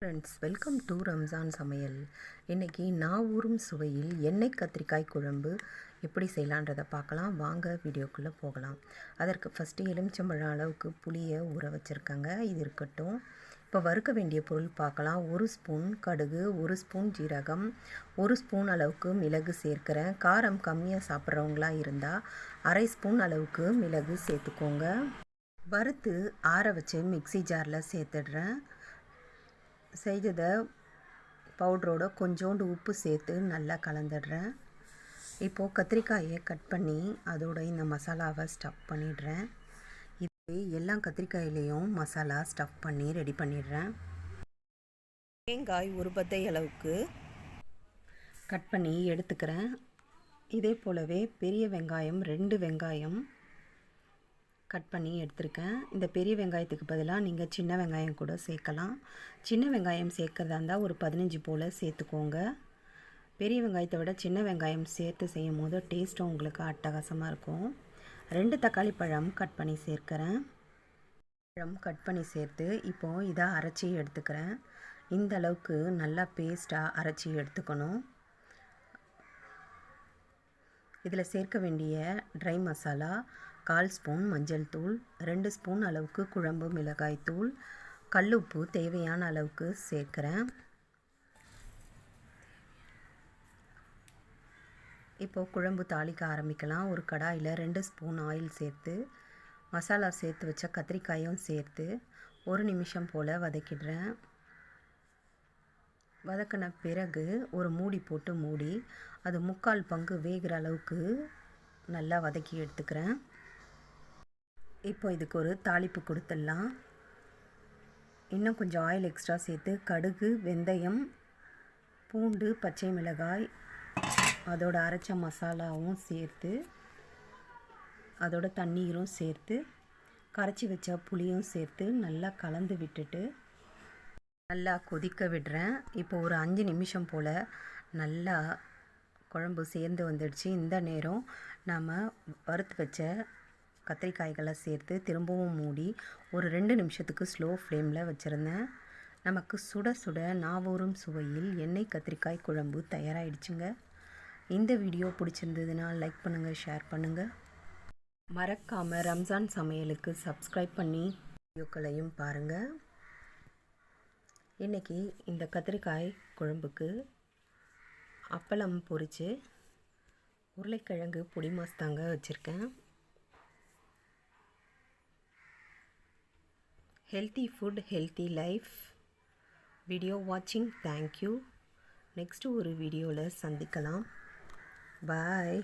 Friends, welcome to Ramzan சமையல். இன்றைக்கி நான் ஊறும் சுவையில் எண்ணெய் கத்திரிக்காய் குழம்பு எப்படி செய்யலான்றதை பார்க்கலாம். வாங்க வீடியோக்குள்ளே போகலாம். அதற்கு ஃபஸ்ட்டு எலுமிச்சம்பழம் அளவுக்கு புளியை ஊற வச்சுருக்காங்க. இது இருக்கட்டும். இப்போ வறுக்க வேண்டிய பொருள் பார்க்கலாம். 1 ஸ்பூன் கடுகு, 1 ஸ்பூன் ஜீரகம், 1 ஸ்பூன் அளவுக்கு மிளகு சேர்க்குறேன். காரம் கம்மியாக சாப்பிட்றவங்களா இருந்தால் அரை ஸ்பூன் அளவுக்கு மிளகு சேர்த்துக்கோங்க. வறுத்து ஆற வச்சு மிக்ஸி ஜாரில் சேர்த்துடுறேன். செய்ததை பவுட்ரோட கொஞ்சோண்டு உப்பு சேர்த்து நல்லா கலந்துடுறேன். இப்போது கத்திரிக்காயை கட் பண்ணி அதோட இந்த மசாலாவை ஸ்டஃப் பண்ணிடுறேன். இது எல்லா கத்திரிக்காயிலையும் மசாலா ஸ்டஃப் பண்ணி ரெடி பண்ணிடுறேன். தேங்காய் ஒரு பத்தை அளவுக்கு கட் பண்ணி எடுத்துக்கிறேன். இதே போலவே பெரிய வெங்காயம் 2 வெங்காயம் கட் பண்ணி எடுத்துருக்கேன். இந்த பெரிய வெங்காயத்துக்கு பதிலாக நீங்கள் சின்ன வெங்காயம் கூட சேர்க்கலாம். சின்ன வெங்காயம் சேர்க்கறதா இருந்தால் ஒரு 15 போல் சேர்த்துக்கோங்க. பெரிய வெங்காயத்தை விட சின்ன வெங்காயம் சேர்த்து செய்யும் போது டேஸ்ட்டும் உங்களுக்கு அட்டகாசமாக இருக்கும். 2 தக்காளி பழம் கட் பண்ணி சேர்க்குறேன். பழம் கட் பண்ணி சேர்த்து இப்போது இதை அரைச்சி எடுத்துக்கிறேன். இந்த அளவுக்கு நல்லா பேஸ்ட்டாக அரைச்சி எடுத்துக்கணும். இதில் சேர்க்க வேண்டிய ட்ரை மசாலா 1/4 ஸ்பூன் மஞ்சள் தூள், 2 ஸ்பூன் அளவுக்கு குழம்பு மிளகாய் தூள், கல்லுப்பு தேவையான அளவுக்கு சேர்க்குறேன். இப்போது குழம்பு தாளிக்க ஆரம்பிக்கலாம். ஒரு கடாயில் 2 ஸ்பூன் ஆயில் சேர்த்து மசாலா சேர்த்து வச்ச கத்திரிக்காயும் சேர்த்து 1 நிமிஷம் போல் வதக்கிடுறேன். வதக்கின பிறகு ஒரு மூடி போட்டு மூடி அது 3/4 பங்கு வேகிற அளவுக்கு நல்லா வதக்கி எடுத்துக்கிறேன். இப்போ இதுக்கு ஒரு தாளிப்பு கொடுத்துடலாம். இன்னும் கொஞ்சம் ஆயில் எக்ஸ்ட்ரா சேர்த்து கடுகு, வெந்தயம், பூண்டு, பச்சை மிளகாய், அதோட அரைச்ச மசாலாவும் சேர்த்து அதோட தண்ணீரும் சேர்த்து கரைச்சி வச்ச புளியும் சேர்த்து நல்லா கலந்து விட்டுட்டு நல்லா கொதிக்க விடுறேன். இப்போ ஒரு 5 நிமிஷம் போல் நல்லா குழம்பு சேர்ந்து வந்துடுச்சு. இந்த நேரம் நாம் வறுத்து வச்ச கத்திரிக்காய்களை சேர்த்து திரும்பவும் மூடி ஒரு 2 நிமிஷத்துக்கு ஸ்லோ ஃப்ளேமில் வச்சுருந்தேன். நமக்கு சுட சுட நாவூறும் சுவையில் எண்ணெய் கத்திரிக்காய் குழம்பு தயாராகிடுச்சுங்க. இந்த வீடியோ பிடிச்சிருந்ததுன்னா லைக் பண்ணுங்கள், ஷேர் பண்ணுங்கள். மறக்காமல் ரம்ஜான் சமையலுக்கு சப்ஸ்கிரைப் பண்ணி வீடியோக்களையும் பாருங்கள். இன்றைக்கி இந்த கத்திரிக்காய் குழம்புக்கு அப்பளம் பொரித்து உருளைக்கிழங்கு பொடி மாஸ் தாங்க வச்சுருக்கேன். Healthy food, healthy life. Video வாட்சிங் தேங்க்யூ. நெக்ஸ்ட்டு ஒரு வீடியோவில் சந்திக்கலாம். பாய்.